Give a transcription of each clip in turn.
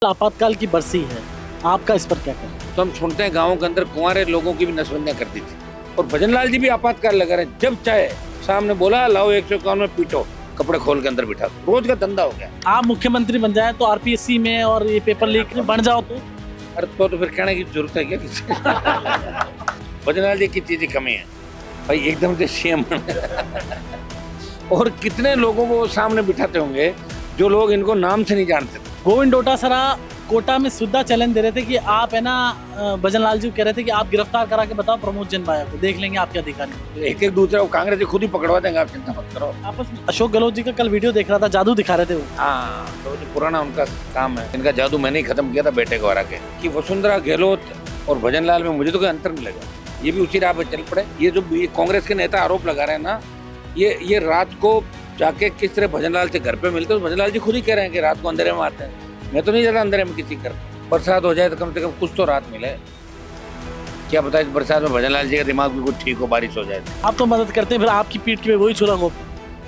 आपातकाल की बरसी है, आपका इस पर क्या कहना? तो हम सुनते हैं गाँव के अंदर कुंवारे लोगों की भी नसबंदियां करती थी और भजनलाल जी भी आपातकाल लगा रहे हैं। जब चाहे सामने बोला लाओ 151 में पीटो, कपड़े खोल के अंदर बिठा दो। रोज का धंधा हो गया। आप मुख्यमंत्री बन जाए तो आरपीएससी में और ये पेपर लीक में बन जाओ तो अरे तो फिर कहने की जरूरत है क्या किसी भजनलाल जी की चीज कमी है भाई, एकदम से सीएम और कितने लोगों को सामने बिठाते होंगे जो लोग इनको नाम से नहीं जानते। गोविंद डोटासरा कोटा में सुद्धा चैलेंज दे रहे थे कि आप है ना भजनलाल जी कह रहे थे कि आप गिरफ्तार करा के बताओ प्रमोद जनबाया को, देख लेंगे आपके अधिकारी। एक एक दूसरे को कांग्रेस जी खुद ही पकड़वा देंगे, आप चिंता मत करो। आपस में अशोक गहलोत जी का कल वीडियो देख रहा था, जादू दिखा रहे थे वो। हाँ, तो जो पुराना उनका काम है, इनका जादू मैंने ही खत्म किया था बेटे को हरा के। कि वसुंधरा गहलोत और भजनलाल में मुझे तो कोई अंतर नहीं लगा, ये भी उसी राह पे चल पड़े। ये जो कांग्रेस के नेता आरोप लगा रहे हैं ना, ये रात को जाके किस तरह भजनलाल से घर पे मिलते हैं। भजनलाल जी खुद ही कह रहे हैं कि रात को अंधेरे में आते हैं। मैं तो नहीं जाता अंधेरे में किसी घर। बरसात हो जाए तो कम से कम कुछ तो राहत मिले। क्या पता इस बरसात में भजनलाल जी का दिमाग भी कुछ ठीक हो, बारिश हो जाए। आप तो मदद करते हैं, फिर आपकी पीठ की वही छुरा को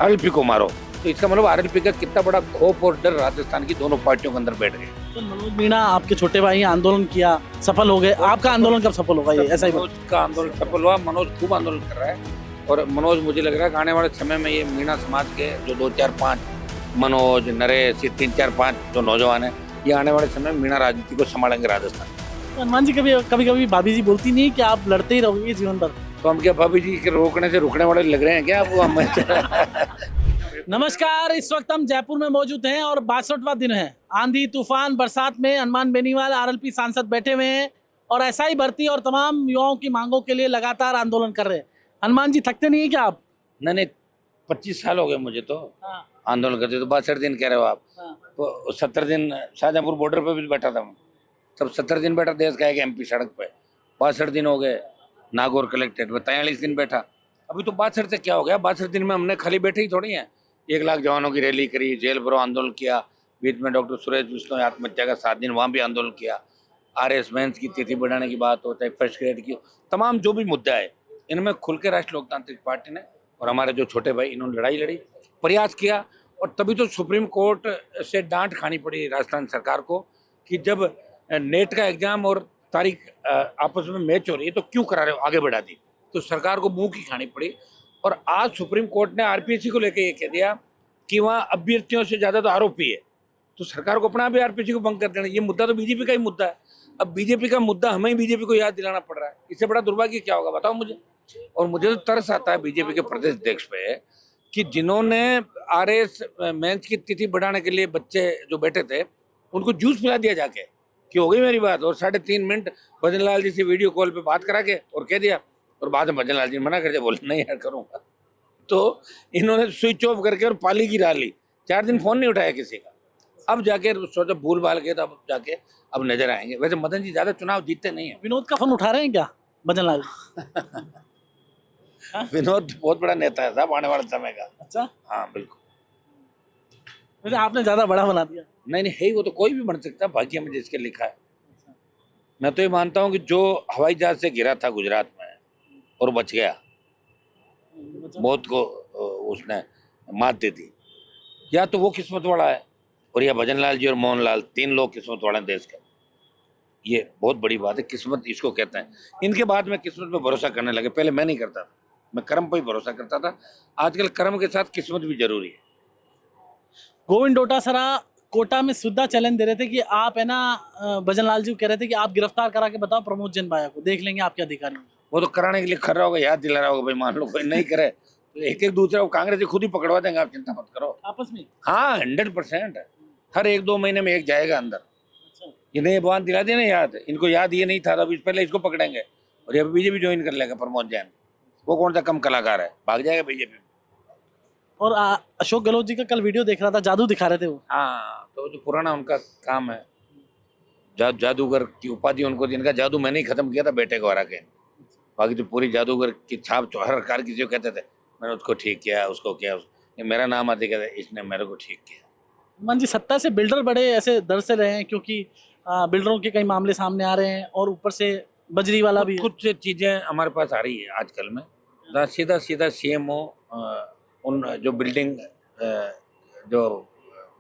आरएलपी को मारो, तो इसका मतलब आरएलपी का कितना बड़ा खौफ और डर राजस्थान की दोनों पार्टियों के अंदर बैठ गए। तो मनोज मीणा आपके छोटे भाई आंदोलन किया, सफल हो गए। आपका आंदोलन कब सफल होगा? ये ऐसा ही मनोज का आंदोलन सफल हुआ। मनोज खूब आंदोलन कर रहा है और मनोज मुझे लग रहा है कि आने वाले समय में ये मीणा समाज के जो 2 4 5 मनोज नरेश, 3 4 5 जो नौजवान है, ये आने वाले समय में मीणा राजनीति को संभालेंगे राजस्थान। हनुमान जी कभी भाभी जी बोलती नहीं कि आप लड़ते ही रहोगे जीवन भर? तो हम क्या भाभी जी के रोकने से रुकने वाले लग रहे हैं क्या वो हम नमस्कार, इस वक्त हम जयपुर में मौजूद हैं और 62वां दिन है। आंधी तूफान बरसात में हनुमान बेनीवाल आरएलपी सांसद बैठे हुए हैं और एसआई भर्ती और तमाम युवाओं की मांगों के लिए लगातार आंदोलन कर रहे हैं। हनुमान जी थकते नहीं है क्या आप? नहीं, 25 साल हो गए मुझे तो आंदोलन करते। तो 62 दिन कह रहे हो आप। तो 70 दिन शाहजहाँपुर बॉर्डर पे भी बैठा था मैं, तब 70 दिन बैठा देश का एक एमपी सड़क पे। 62 दिन हो गए नागौर कलेक्ट्रेट में, 43 दिन बैठा। अभी तो 62 से क्या हो गया? 62 दिन में हमने खाली बैठे ही थोड़ी हैं। 1 लाख जवानों की रैली करी, जेल भरो आंदोलन किया, बीच में डॉक्टर सुरेश बिश्नोई आत्महत्या का 7 दिन वहाँ भी आंदोलन किया। RS मेंस की तिथि बढ़ाने की बात हो, चाहे फर्स्ट ग्रेड की, तमाम जो भी मुद्दा है इनमें खुल के राष्ट्रीय लोकतांत्रिक पार्टी ने और हमारे जो छोटे भाई इन्होंने लड़ाई लड़ी, प्रयास किया। और तभी तो सुप्रीम कोर्ट से डांट खानी पड़ी राजस्थान सरकार को कि जब नेट का एग्जाम और तारीख आपस में मैच हो रही है तो क्यों करा रहे हो, आगे बढ़ा दी। तो सरकार को मुंह की खानी पड़ी। और आज सुप्रीम कोर्ट ने आरपीएससी को लेकर ये कह दिया कि वहाँ अभ्यर्थियों से ज़्यादा तो आरोपी है, तो सरकार को अपना भी आरपीएससी को भंग कर देना। ये मुद्दा तो बीजेपी का ही मुद्दा है। अब बीजेपी का मुद्दा हमें ही बीजेपी को याद दिलाना पड़ रहा है। इससे बड़ा दुर्भाग्य क्या होगा बताओ मुझे। और मुझे तो तरस आता है बीजेपी के प्रदेश अध्यक्ष पे कि जिन्होंने RS मेंस की तिथि बढ़ाने के लिए बच्चे जो बैठे थे उनको जूस पिला दिया जाके कि हो गई मेरी बात, और 3.5 मिनट भजनलाल जी से वीडियो कॉल पे बात करा के और कह दिया, और बाद में भजनलाल जी मना कर दिया, बोले नहीं यार करूँगा। तो इन्होंने स्विच ऑफ करके और पाली गिरा ली। 4 दिन फोन नहीं उठाया किसी का। अब जाके सोचा भूल भाल के तब जाके अब नजर आएंगे। वैसे मदन जी ज्यादा चुनाव जीतते नहीं है। विनोद का फोन उठा रहे हैं क्या भजनलाल? विनोद बहुत बड़ा नेता है साहब आने वाले समय का। अच्छा, हाँ बिल्कुल। वैसे आपने ज्यादा बड़ा बना दिया। नहीं है ही, वो तो कोई भी बन सकता है, भाग्य में जिसके लिखा है। मैं तो ये मानता हूँ कि जो हवाई जहाज से गिरा था गुजरात में और बच गया, मौत को उसने मात दे दी, या तो वो किस्मत वाला है, और या भजनलाल जी और मोहनलाल 3 लोग किस्मत वाले हैं देश के। ये बहुत बड़ी बात है, किस्मत इसको कहते हैं। इनके बाद में किस्मत पे भरोसा करने लगे। पहले मैं नहीं करता था, मैं कर्म पे ही भरोसा करता था। आजकल कर्म के साथ किस्मत भी जरूरी है। गोविंद डोटासरा कोटा में सुद्धा चैलेंज दे रहे थे कि आप है ना भजनलाल जी कह रहे थे कि आप गिरफ्तार करा के बताओ प्रमोद जनबाया को, देख लेंगे आपके अधिकारी। वो तो कराने के लिए खड़ रहा होगा, याद दिला रहा होगा भाई, मान लो कोई नहीं करे तो एक एक दूसरे को कांग्रेस जी खुद ही पकड़वा देंगे, आप चिंता मत करो। आपस में? हाँ 100%। हर 1-2 महीने में एक जाएगा अंदर। अच्छा। ये नए बवान दिला दिया ना याद, इनको याद ये नहीं था, अभी पहले इसको पकड़ेंगे और ये बीजेपी ज्वाइन कर लेगा प्रमोद जैन। वो कौन सा कम कलाकार है, भाग जाएगा बीजेपी। और अशोक गहलोत जी का कल वीडियो देख रहा था, जादू दिखा रहे थे वो। हाँ, तो जो पुराना उनका काम है, जादूगर की उपाधि उनको दी। इनका जादू मैंने ही खत्म किया था बेटे को हरा के। बाकी जो पूरी जादूगर की छाप हर कार किसी को कहते थे मैंने उसको ठीक किया, उसको किया, मेरा नाम आते कहते इसने मेरे को ठीक किया। हनुमान जी सत्ता से बिल्डर बड़े ऐसे डर से रहे हैं क्योंकि बिल्डरों के कई मामले सामने आ रहे हैं और ऊपर से बजरी वाला भी है। कुछ चीजें हमारे पास आ रही है आजकल में, सीधा सीधा CMO उन जो बिल्डिंग जो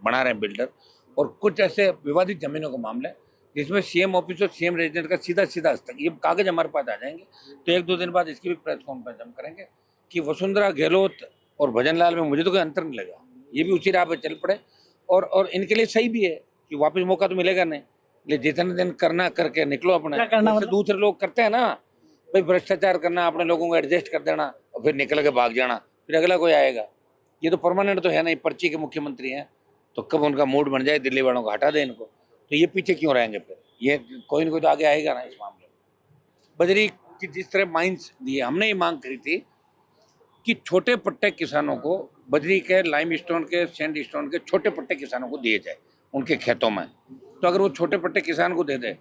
बना रहे हैं बिल्डर, और कुछ ऐसे विवादित जमीनों के मामले जिसमें सीएम ऑफिस और सीएम रेजिडेंट का सीधा सीधा हस्तक्षेप, ये कागज हमारे पास आ जाएंगे तो 1-2 दिन बाद इसकी भी प्रेस कॉन्फ्रेंस हम करेंगे कि वसुंधरा गहलोत और भजन लाल में मुझे तो कोई अंतर नहीं लगा, ये भी उसी राह पे चल पड़े और इनके लिए सही भी है कि वापस मौका तो मिलेगा नहीं, लेकिन जितने दिन करना करके निकलो अपने। क्या करना जैसे मतलब? दूसरे लोग करते हैं ना भाई, भ्रष्टाचार करना, अपने लोगों को एडजस्ट कर देना और फिर निकल के भाग जाना, फिर अगला कोई आएगा। ये तो परमानेंट तो है नहीं, पर्ची के मुख्यमंत्री हैं, तो कब उनका मूड बन जाए दिल्ली वालों को हटा दे इनको, तो ये पीछे क्यों रहेंगे फिर, ये कोई ना कोई तो आगे आएगा ना इस मामले में। बजरी की जिस तरह माइंस दिए, हमने ये मांग करी थी कि छोटे पट्टे किसानों को, बजरी के, लाइम स्टोन के, सैंड स्टोन के छोटे पट्टे किसानों को दिए जाए उनके खेतों में, तो अगर वो छोटे पट्टे किसान को दे दे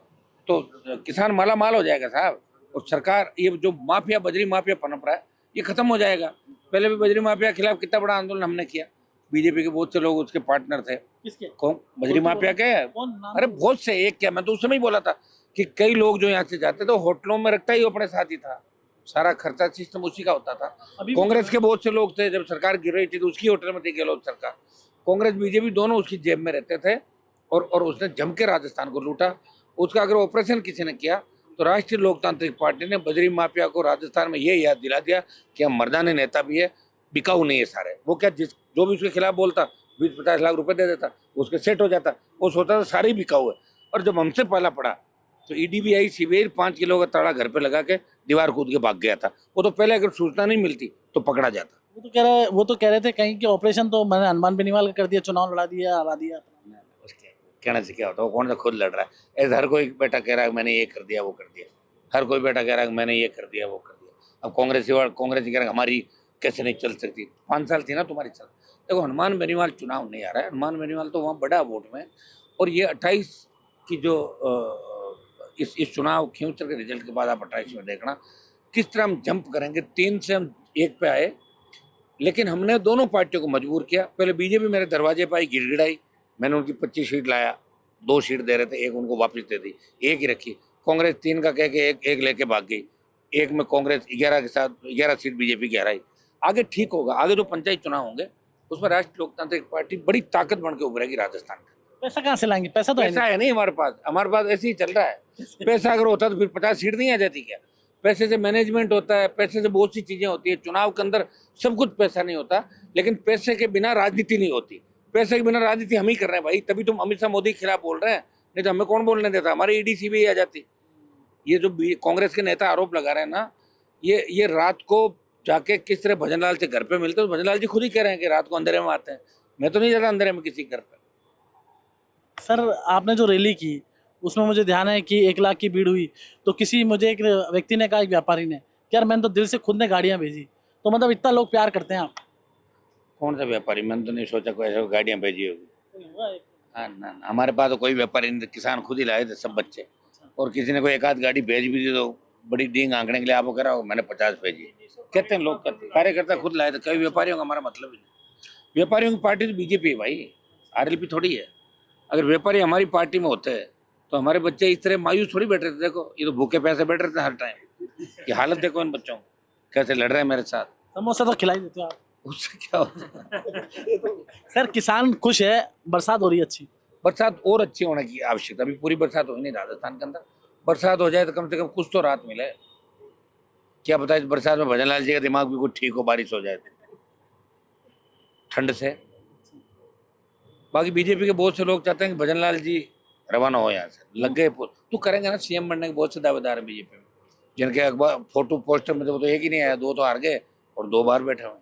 तो किसान माला माल हो जाएगा साहब, और सरकार ये जो माफिया, बजरी माफिया पनप रहा है, ये खत्म हो जाएगा। पहले भी बजरी माफिया के खिलाफ कितना बड़ा आंदोलन हमने किया, बीजेपी के बहुत से लोग उसके पार्टनर थे। किसके? कौन? बजरी माफिया के। कौन नाम? अरे बहुत से, एक क्या, मैं तो उस समय ही बोला था कि कई लोग जो यहाँ से जाते थे होटलों में रखता ही अपने साथ ही था, सारा खर्चा सिस्टम उसी का होता था। अभी कांग्रेस के बहुत से लोग थे, जब सरकार गिर रही थी तो उसकी होटल में थी गहलोत सरकार, कांग्रेस बीजेपी दोनों उसकी जेब में रहते थे, और उसने जम के राजस्थान को लूटा। उसका अगर ऑपरेशन किसी ने किया तो राष्ट्रीय लोकतांत्रिक पार्टी ने बजरी माफिया को राजस्थान में ये याद दिला दिया कि हम मर्दानी नेता भी है, बिकाऊ नहीं है सारे। वो क्या, जो भी उसके खिलाफ बोलता 20-50 लाख रुपए दे देता, उसके सेट हो जाता, वो सोचता था सारे ही बिकाऊ है। और जब हमसे पहला पड़ा तो ईडी भी आई, सीबीआई 5 किलो का ताड़ा घर पे लगा के दीवार कूद के भाग गया था। वो तो पहले अगर सूचना नहीं मिलती तो पकड़ा जाता। वो तो कह रहे थे कहीं कि ऑपरेशन तो मैंने हनुमान बेनीवाल का कर दिया, चुनाव लड़ा दिया, हरा दिया। कहने से क्या होता है, वो कौन सा खुद लड़ रहा है। ऐसे हर कोई बेटा कह रहा है मैंने ये कर दिया वो कर दिया, हर कोई बेटा कह रहा है मैंने ये कर दिया वो कर दिया। अब कांग्रेस कह रहा है हमारी कैसे नहीं चल सकती, 5 साल थी ना तुम्हारी चल। देखो हनुमान बेनीवाल चुनाव नहीं आ रहा है, हनुमान बेनीवाल तो वहाँ बड़ा वोट में, और ये 28 की जो इस चुनाव खींचर के रिजल्ट के बाद आप 28 में देखना किस तरह हम जंप करेंगे। 3 से हम 1 पे आए, लेकिन हमने दोनों पार्टियों को मजबूर किया। पहले बीजेपी मेरे दरवाजे पर आई, गिड़गिड़ाई, मैंने उनकी 25 सीट लाया, 2 सीट दे रहे थे, 1 उनको वापस दे दी, 1 ही रखी। कांग्रेस 3 का कह के एक लेके भाग गई, 1 में कांग्रेस 11 के साथ 11 सीट बीजेपी की हराई। आगे ठीक होगा, आगे जो पंचायत चुनाव होंगे उसमें राष्ट्रीय लोकतांत्रिक पार्टी बड़ी ताकत बन के उभरेगी राजस्थान में। पैसा कहाँ से लाएंगे? पैसा तो पैसा है नहीं हमारे पास ऐसे ही चल रहा है। पैसा अगर होता तो फिर 50 सीट नहीं आ जाती क्या? पैसे से मैनेजमेंट होता है, पैसे से बहुत सी चीजें होती है। चुनाव के अंदर सब कुछ पैसा नहीं होता, लेकिन पैसे के बिना राजनीति नहीं होती। पैसे के बिना राजनीति हम ही कर रहे हैं भाई, तभी तुम अमित शाह मोदी के खिलाफ बोल रहे हैं, नहीं तो हमें कौन बोलने देता, हमारी ईडी सीबीआई आ जाती। ये जो कांग्रेस के नेता आरोप लगा रहे हैं ना, ये रात को जाके किस तरह भजन लाल से घर पे मिलते हैं, तो भजन लाल जी खुद ही कह रहे हैं कि रात को अंधेरे में आते हैं। मैं तो नहीं जाता अंधेरे में किसी घर पे। सर आपने जो रैली की उसमें मुझे ध्यान है कि 1 लाख की भीड़ हुई, तो मुझे एक व्यक्ति ने कहा, एक व्यापारी ने, कि यार मैंने तो दिल से खुद ने गाड़ियां भेजी, तो मतलब इतना लोग प्यार करते हैं आप। कौन सा व्यापारी? मैंने तो नहीं सोचा कोई ऐसा गाड़ियां भेजी होगी। हाँ ना, हमारे पास तो कोई व्यापारी नहीं, किसान खुद ही लाए थे सब बच्चे, और किसी ने कोई 1 आध गाड़ी भेज भी दी तो बड़ी डींग आंकड़े के लिए आपको कह रहा हो मैंने 50 भेजी, कहते हैं लोग, कार्यकर्ता खुद लाए थे। कई व्यापारियों का हमारा मतलब ही नहीं। व्यापारियों की पार्टी तो बीजेपी है भाई, आरएलपी थोड़ी है। अगर व्यापारी हमारी पार्टी में होते हैं तो हमारे बच्चे इस तरह मायूस थोड़ी बैठ रहे थे। देखो ये तो भूखे पैसे बैठ रहे थे हर टाइम, ये हालत देखो इन बच्चों को कैसे लड़ रहे हैं मेरे साथ। समोसा तो खिलाई देते हो आप, उससे क्या होता है? सर किसान खुश है, बरसात हो रही है अच्छी। बरसात और अच्छी होने की आवश्यकता, अभी पूरी बरसात हो ही नहीं राजस्थान के अंदर। बरसात हो जाए तो कम से कम कुछ तो राहत मिले। क्या पता इस बरसात में भजन लाल जी का दिमाग भी कुछ ठीक हो, बारिश हो जाए ठंड से। बाकी बीजेपी के बहुत से लोग चाहते हैं कि भजन लाल जी रवाना हो यहाँ से, लग गए तो करेंगे ना। सीएम बनने के बहुत से दावेदार है बीजेपी में, जिनके अखबार फोटो पोस्टर में तो वो तो एक ही नहीं आया, 2 तो हार गए और 2 बार बैठे हुए।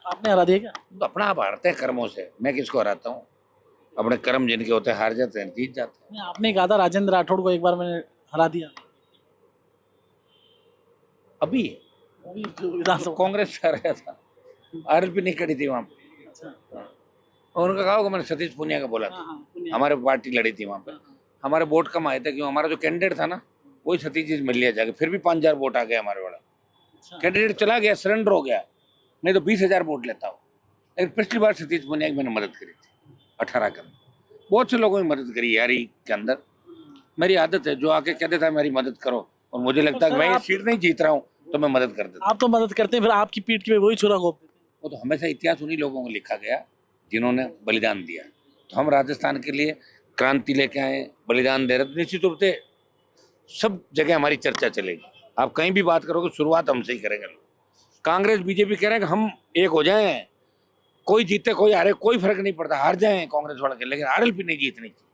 आपने हरा दिया क्या? तो अपना आप हारते हैं कर्मों से, मैं किसको हराता हूँ? अपने कर्म जिनके होते हैं हार जाते हैं, जीत जाते हैं। आपने कहा था राजेंद्र राठौड़ को एक बार मैंने हरा दिया, अभी विधानसभा कांग्रेस से हराया था, आरएलपी नहीं खड़ी थी वहाँ पे। और उनका कहा होगा, मैंने सतीश पुनिया का बोला था, हमारे पार्टी लड़ी थी वहाँ पे। हमारे वोट कम आए थे क्यों? हमारा जो कैंडिडेट था ना वही सतीश जी मिल लिया जाके, फिर भी 5000 वोट आ गए हमारे वाला। कैंडिडेट चला गया, सरेंडर हो गया, नहीं तो 20000 वोट लेता हो। लेकिन पिछली बार सतीश पुनिया की मैंने मदद करी थी 18 का। बहुत से लोगों ने मदद करी यारी के अंदर। मेरी आदत है, जो आके कह देता है मेरी मदद करो, और मुझे लगता है कि मैं ये सीट नहीं जीत रहा हूँ तो मैं मदद कर देता हूँ। आप तो मदद करते हैं, फिर आपकी पीठ पे वही छुरा घोंपते हैं। वो तो हमेशा इतिहास उन्हीं लोगों को लिखा गया जिन्होंने बलिदान दिया, तो हम राजस्थान के लिए क्रांति लेके आए, बलिदान दे रहे, तो निश्चित रूप से सब जगह हमारी चर्चा चलेगी। आप कहीं भी बात करोगे, शुरुआत हमसे ही करेंगे। कांग्रेस बीजेपी कह रहे हैं कि हम एक हो जाएं, कोई जीते कोई हारे कोई फर्क नहीं पड़ता, हार जाएं कांग्रेस वाले के, लेकिन आरएलपी नहीं जीतनी चाहिए,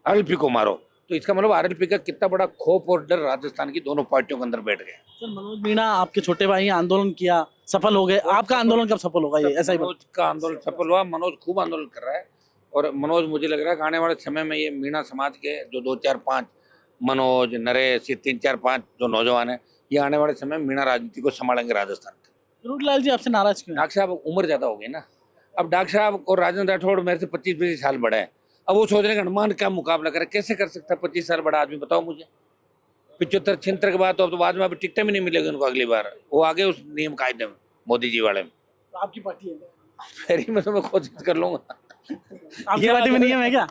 आरएलपी को मारो। तो इसका मतलब आरएलपी का कितना बड़ा खौफ और डर राजस्थान की दोनों पार्टियों के अंदर बैठ गया। सर मनोज मीणा आपके छोटे भाई आंदोलन किया, सफल हो गए, आपका आंदोलन कब सफल होगा? ये ऐसा ही मनोज का आंदोलन सफल हुआ, मनोज खूब आंदोलन कर रहा है। और मनोज, मुझे लग रहा है कि आने वाले समय में ये मीणा समाज के जो 2-4-5 मनोज, नरेश, ये 3-4-5 जो नौजवान है, ये आने वाले समय में मीणा राजनीति को संभालेंगे राजस्थान के। रोडलाल जी आपसे नाराज क्यों हैं? डॉक्टर साहब उम्र ज्यादा हो गई ना, अब डॉक्टर साहब और राजेंद्र राठौड़ मेरे से 25-25 साल बड़े हैं। अब वो सोच रहे हैं कि हनुमान क्या मुकाबला करे, कैसे कर सकता है 25 साल बड़ा आदमी, बताओ मुझे। 75-76 के बाद तो बाद में अभी टिकटें भी नहीं मिलेगी उनको अगली बार, वो आगे उस नियम कायदे में मोदी जी वाले में। तो आपकी पार्टी है, मेरी में तो मैं कोशिश कर लूंगा। आपकी पार्टी में नियम है क्या?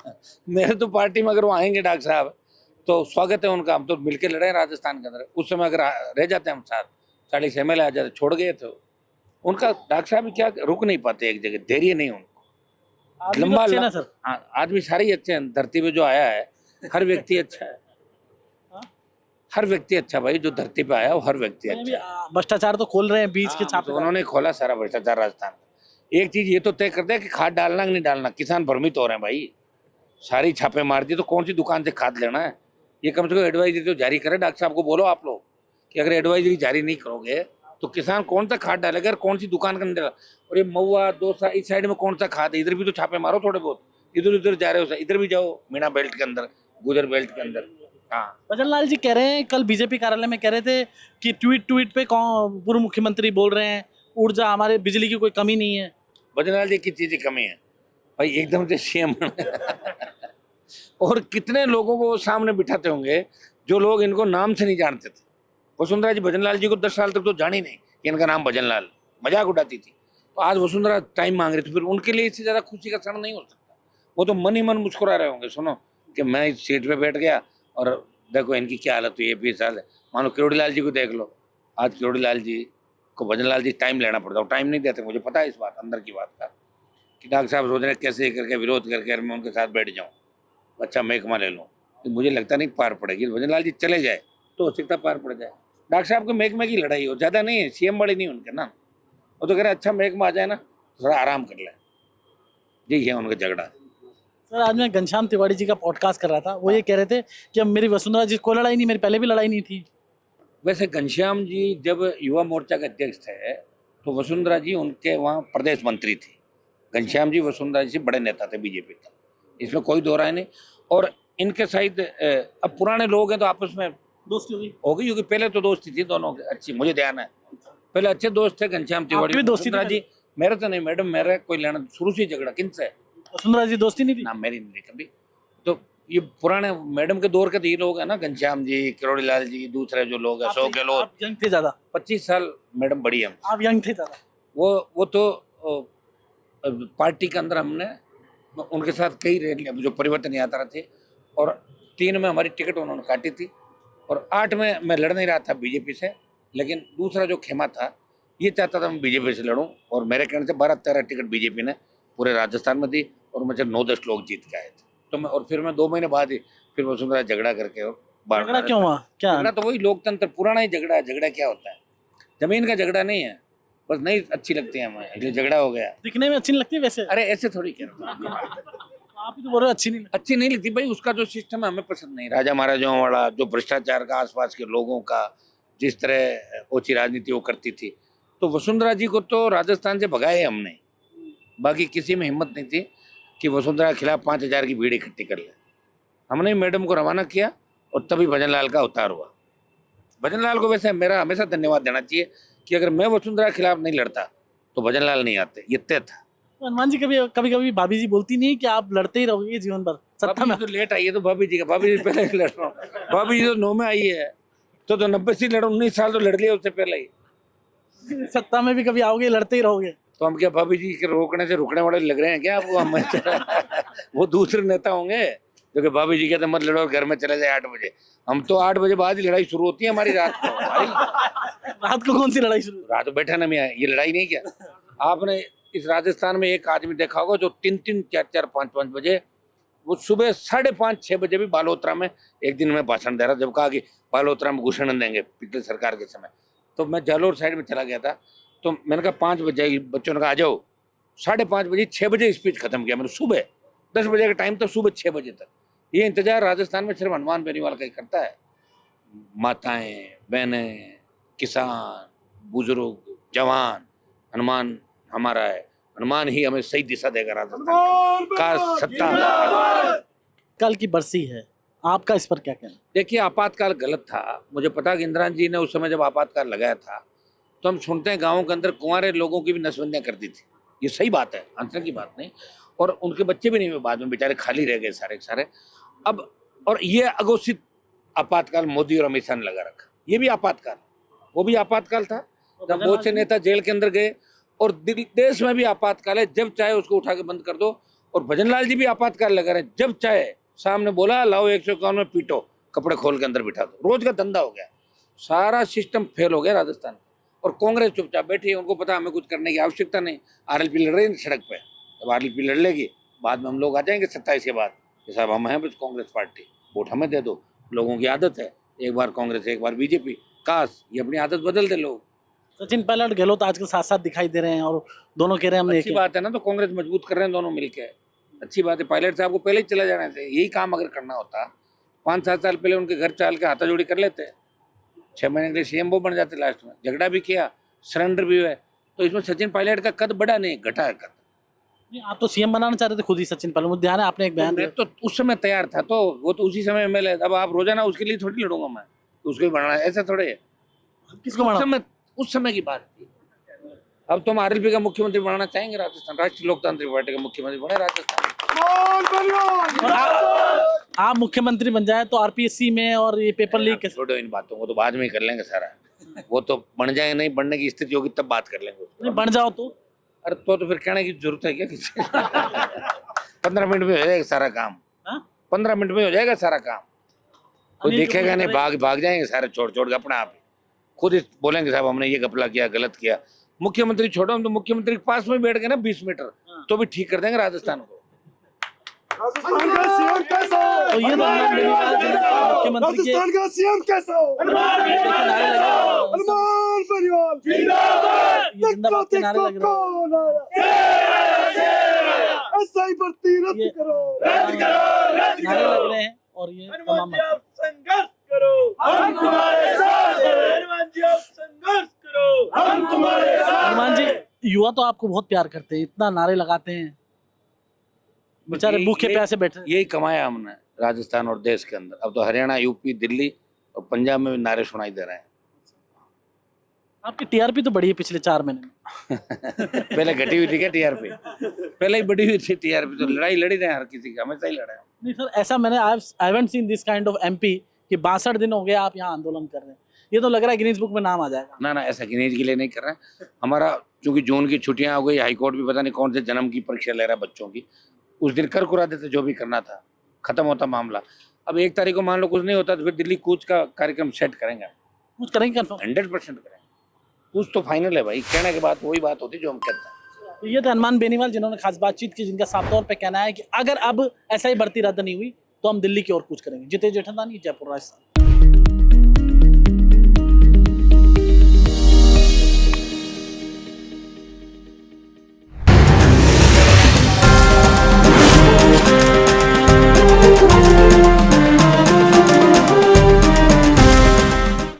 मेरे तो पार्टी में अगर वो आएंगे डॉक्टर साहब तो स्वागत है उनका, हम तो मिलकर लड़े हैं राजस्थान के अंदर। उस समय अगर रह जाते हैं हम साथ, 40 MLA आ जाते, छोड़ गए तो उनका डॉक्टर साहब भी क्या रुक नहीं पाते एक जगह, धैर्य नहीं उनको। आदमी तो अच्छे ना सर? आदमी सारे ही अच्छे हैं, धरती पे जो आया है हर व्यक्ति अच्छा है, हर व्यक्ति अच्छा भाई, जो धरती पे आया वो हर व्यक्ति अच्छा है। भ्रष्टाचार तो खोल रहे हैं, बीच के छापे। तो उन्होंने खोला सारा भ्रष्टाचार राजस्थान का। एक चीज ये तो तय कर दिया कि खाद डालना कि नहीं डालना, किसान भ्रमित हो रहे हैं भाई, सारी छापे मार दी, तो कौन सी दुकान से खाद लेना है, ये कम से कम एडवाइजरी तो जारी करे। डॉक्टर साहब को बोलो आप लोग कि अगर एडवाइजरी जारी नहीं करोगे तो किसान कौन सा खाद डालेगा, कौन सी दुकान के अंदर। और ये महुआ दोसा इस साइड में कौन सा खाद है, इधर भी तो छापे मारो थोड़े बहुत, इधर उधर जा रहे हो, इधर भी जाओ मीणा बेल्ट के अंदर, गुजर बेल्ट के अंदर। हाँ, भजनलाल जी कह रहे हैं, कल बीजेपी कार्यालय में कह रहे थे कि ट्वीट पे पूर्व मुख्यमंत्री बोल रहे हैं ऊर्जा, हमारे बिजली की कोई कमी नहीं है। भजनलाल जी की चीज की कमी है भाई, एकदम से सीएम और कितने लोगों को सामने बिठाते होंगे जो लोग इनको नाम से नहीं जानते थे। वसुंधरा जी भजनलाल जी को 10 साल तक तो जान ही नहीं कि इनका नाम भजनलाल, मजाक उड़ाती थी। तो आज वसुंधरा टाइम मांग रही थी, फिर उनके लिए इससे ज्यादा खुशी का क्षण नहीं हो सकता। वो तो मन ही मन मुस्कुरा रहे होंगे, सुनो कि मैं इस सीट पे बैठ गया और देखो इनकी क्या हालत हुई है 20 साल। मानो किरोड़ीलाल जी को देख लो, आज किरोड़ीलाल जी को भजनलाल जी टाइम लेना पड़ता है, टाइम नहीं देते। मुझे पता है इस बात, अंदर की बात का, कि डॉक्टर साहब सोच रहे हैं कैसे करके विरोध करके मैं उनके साथ बैठ जाऊँ, अच्छा महकमा ले लूँ, तो मुझे लगता नहीं पार पड़ेगी। भजनलाल जी चले जाए तो हो सकता पार पड़ जाए। डॉक्टर साहब को महकमे की लड़ाई हो, ज़्यादा नहीं है, सीएम वाली नहीं उनके ना, वो तो कह रहे अच्छा महकमा आ जाए ना, थोड़ा आराम कर ले, यही है उनका झगड़ा। सर आज मैं घनश्याम तिवारी जी का पॉडकास्ट कर रहा था, वो ये कह रहे थे कि अब मेरी वसुंधरा जी कोई लड़ाई नहीं, मेरी पहले भी लड़ाई नहीं थी। वैसे घनश्याम जी जब युवा मोर्चा के अध्यक्ष थे तो वसुंधरा जी उनके वहाँ प्रदेश मंत्री थी। घनश्याम जी वसुंधरा जी से बड़े नेता थे बीजेपी के, इसमें कोई दो राय नहीं। और इनके शायद अब पुराने लोग हैं तो आपस में दोस्ती होगी क्योंकि पहले तो दोस्ती थी दोनों की अच्छी, मुझे ध्यान है पहले अच्छे दोस्त थे घनश्याम तिवारी वसुंधरा जी। मेरे तो नहीं मैडम, मेरा कोई लेना, शुरू से झगड़ा किनसे है, वसुंधरा जी दोस्ती नहीं थी ना मेरी नहीं कभी। तो ये पुराने मैडम के दौर के तो ये लोग है ना, घनश्याम जी, किरोड़ीलाल जी, दूसरे जो लोग हैं, अशोक गहलोत। आप यंग थे ज्यादा, 25 साल मैडम बड़ी है, आप यंग थे ज्यादा। वो तो पार्टी के अंदर हमने उनके साथ कई रैली जो परिवर्तन यात्रा थे, और 3 में हमारी टिकट उन्होंने काटी थी, और 8 में मैं लड़ नहीं रहा था बीजेपी से, लेकिन दूसरा जो खेमा था ये चाहता था मैं बीजेपी से लड़ूं, और मेरे कहने से 12-13 टिकट बीजेपी ने पूरे राजस्थान में दी, और मुझे 9-10 लोग जीत के आए थे। तो मैं, और फिर मैं 2 महीने बाद ही फिर वसुंधरा झगड़ा करके, और झगड़ा क्यों हुआ? क्या झगड़ा तो वही लोकतंत्र, पुराना ही झगड़ा है। झगड़ा क्या होता है, जमीन का झगड़ा नहीं है, बस नहीं अच्छी लगती है हमें इसलिए झगड़ा हो गया। दिखने में अच्छी नहीं लगती वैसे? अरे ऐसे थोड़ी कह रहा हूं, आप ही तो बोल रहे हो अच्छी नहीं लगती भाई, उसका जो सिस्टम है हमें पसंद नहीं। राजा महाराजाओं वाला जो भ्रष्टाचार का, आसपास के लोगों का जिस तरह ओछी राजनीति वो करती थी, तो वसुंधरा जी को तो राजस्थान से भगाए हमने, बाकी किसी में हिम्मत नहीं थी कि वसुंधरा के खिलाफ 5000 की भीड़ इकट्ठी कर ले। हमने मैडम को रवाना किया और तभी भजनलाल का अवतार हुआ। भजनलाल को वैसे मेरा हमेशा धन्यवाद देना चाहिए कि अगर मैं वसुंधरा के खिलाफ नहीं लड़ता तो भजनलाल नहीं आते, ये तय था। हनुमान जी कभी भाभी जी बोलती नहीं कि आप लड़ते ही रहोगे जीवन भर सत्ता में? तो लेट आई है तो भाभी जी का, भाभी जी पहले लड़ रहा हूँ, भाभी जी तो 9 में आई है, तो 90 से लड़ा, 19 साल तो लड़ लिया उससे पहले ही। सत्ता में भी कभी आओगे लड़ते ही रहोगे? तो हम क्या भाभी जी के रोकने से रुकने वाले लग रहे हैं क्या आपको? हम वो दूसरे नेता होंगे जो कि भाभी जी कहते मत लड़ो, घर में चले जाए 8 बजे। हम तो 8 बजे बाद ही लड़ाई शुरू होती है हमारी रात को। रात को कौन सी लड़ाई शुरू? रात बैठा ना मैं, ये लड़ाई नहीं क्या, आपने इस राजस्थान में एक आदमी देखा होगा जो 3-3, 4-4, 5-5 बजे, वो सुबह 5:30-6 बजे भी बालोतरा में एक दिन में भाषण दे रहा, जब कहा कि बालोतरा में घुसने देंगे पिछले सरकार के समय। तो मैं जालोर साइड में चला गया था, तो मैंने कहा 5 बजे, बच्चों ने कहा आ जाओ। 5:30 बजे 6 बजे स्पीच खत्म किया मैंने। सुबह 10 बजे का टाइम था, सुबह 6 बजे तक। ये इंतजार राजस्थान में सिर्फ हनुमान बेनीवाल का ही करता है। माताएं, बहनें, किसान, बुजुर्ग, जवान, हनुमान हमारा है, हनुमान ही हमें सही दिशा देगा राजस्थान का सत्ता। कल की बरसी है, आपका इस पर क्या कहना? देखिए, आपातकाल गलत था। मुझे पता कि इंदिरा जी ने उस समय जब आपातकाल लगाया था, तो हम सुनते हैं गाँव के अंदर कुंवारे लोगों की भी नसबंदियां कर दी थी। ये सही बात है, आंसर की बात नहीं। और उनके बच्चे भी नहीं हुए बाद में, बेचारे खाली रह गए सारे के सारे। अब और ये अघोषित आपातकाल मोदी और अमित शाह ने लगा रखा। ये भी आपातकाल, वो भी आपातकाल था जब बहुत से नेता जेल के अंदर गए। और देश में भी आपातकाल है, जब चाहे उसको उठा के बंद कर दो। और भजनलाल जी भी आपातकाल लगा रहे हैं, जब चाहे सामने बोला लाओ 151 में पीटो, कपड़े खोल के अंदर बिठा दो। रोज का धंधा हो गया, सारा सिस्टम फेल हो गया राजस्थान। और कांग्रेस चुपचाप बैठी है, उनको पता हमें कुछ करने की आवश्यकता नहीं। आरएलपी लड़ रही है सड़क पे, जब आरएलपी लड़ लेगी बाद में हम लोग आ जाएंगे 27 के बाद कि साहब हम हैं बस कांग्रेस पार्टी, वोट हमें दे दो। लोगों की आदत है, एक बार कांग्रेस एक बार बीजेपी। काश ये अपनी आदत बदल दे लोग। सचिन पायलट गहलोत आजकल साथ साथ दिखाई दे रहे हैं और दोनों कह रहे हैं हमने अच्छी बात है ना, तो कांग्रेस मजबूत कर रहे हैं दोनों मिलके, अच्छी बात है। पायलट साहब को पहले ही चला जाना चाहिए। यही काम अगर करना होता 5-7 साल पहले उनके घर चाल के हाथाजोड़ी कर लेते, 6 महीने के लिए सीएम वो बन जाते। लास्ट में झगड़ा भी किया, सरेंडर भी हुआ। तो इसमें सचिन पायलट का कद बढ़ा नहीं, घटा है कद। नहीं, आप तो सीएम बनाना चाह रहे थे खुद ही सचिन पायलट, मुझे ध्यान है आपने एक बयान मैं तो उस समय तैयार था, तो वो तो उसी समय एमएलए। अब आप रोजाना उसके लिए थोड़ी लड़ूंगा मैं, उसको ही बनाना है, ऐसा थोड़े है। किसको उस समय की बात थी। अब तो हम आरएलपी का मुख्यमंत्री बनाना चाहेंगे राजस्थान, राष्ट्रीय लोकतांत्रिक पार्टी का मुख्यमंत्री बने राजस्थान। आप मुख्यमंत्री बन जाए तो आरपीएससी में और ये पेपर लीक छोड़ो इन बातों को, तो बाद में ही कर लेंगे सारा। वो तो बन जाए, नहीं बनने की स्थिति होगी तब बात कर लेंगे। नहीं बन जाओ तो अरे तो फिर कहने की जरूरत है क्या किसी? 15 मिनट में हो जाएगा सारा काम। 15 मिनट में हो जाएगा सारा काम, कोई देखेगा नहीं, भाग जाएंगे सारे छोड़ के अपने आप ही। खुद ही बोलेंगे साहब हमने ये घपला किया, गलत किया। मुख्यमंत्री छोड़ो, हम तो मुख्यमंत्री के पास में बैठ गए ना 20 मीटर, तो भी ठीक कर देंगे राजस्थान को। राजस्थान का सीएम कैसा हो? तो ये मुख्यमंत्री राजस्थान का सीएम कैसा हो? हनुमान परिवार जिंदाबाद के नारे लग रहे हैं, ऐसा ही भर्ती रद्द करो, नारे लग रहे हैं। और ये तमाम संघर्ष करो, हम तुम्हारे साथ हैं। हनुमान जी आप संघर्ष करो, हम तुम्हारे साथ। हनुमान जी, युवा तो आपको बहुत प्यार करते हैं, इतना नारे लगाते हैं, बेचारे भूखे प्यासे बैठे। यही कमाया हमने राजस्थान और देश के अंदर। अब तो हरियाणा, यूपी, दिल्ली और पंजाब में भी नारे सुनाई दे रहे हैं। आपकी टीआरपी तो बढ़ी है पिछले 4 महीने में। पहले घटी हुई थी क्या टीआरपी? पहले ही बढ़ी हुई थी टीआरपी। तो लड़ाई लड़ी रहे हर किसी की, हमेशा ही लड़े हैं। नहीं सर, ऐसा मैंने I haven't seen this kind of MP कि 62 दिन हो गए आप यहाँ आंदोलन कर रहे हैं। ये तो लग रहा है गिनीज बुक में नाम आ जाएगा। ना ऐसा गिनीज के लिए नहीं कर रहे हैं। हमारा चूंकि जून की छुट्टियां हो गई, हाईकोर्ट भी पता नहीं कौन से जन्म की परीक्षा ले रहा है बच्चों की, उस दिन कर कुरा देते जो भी करना था, खत्म होता मामला। अब 1 तारीख को मान लो कुछ नहीं होता तो फिर दिल्ली कूच का कार्यक्रम सेट करेंगे, कुछ करेंगे कंफर्म। 100% करेंगे। कुछ तो फाइनल है भाई, कहने के बाद वही बात होती जो हम कहते हैं। तो ये थे हनुमान बेनीवाल, जिन्होंने खास बातचीत की, जिनका साफ तौर पे कहना है कि अगर अब ऐसा ही भर्ती रद्द नहीं हुई तो हम दिल्ली की ओर कूच करेंगे। जितेश जेठमलानी, जयपुर, राजस्थान।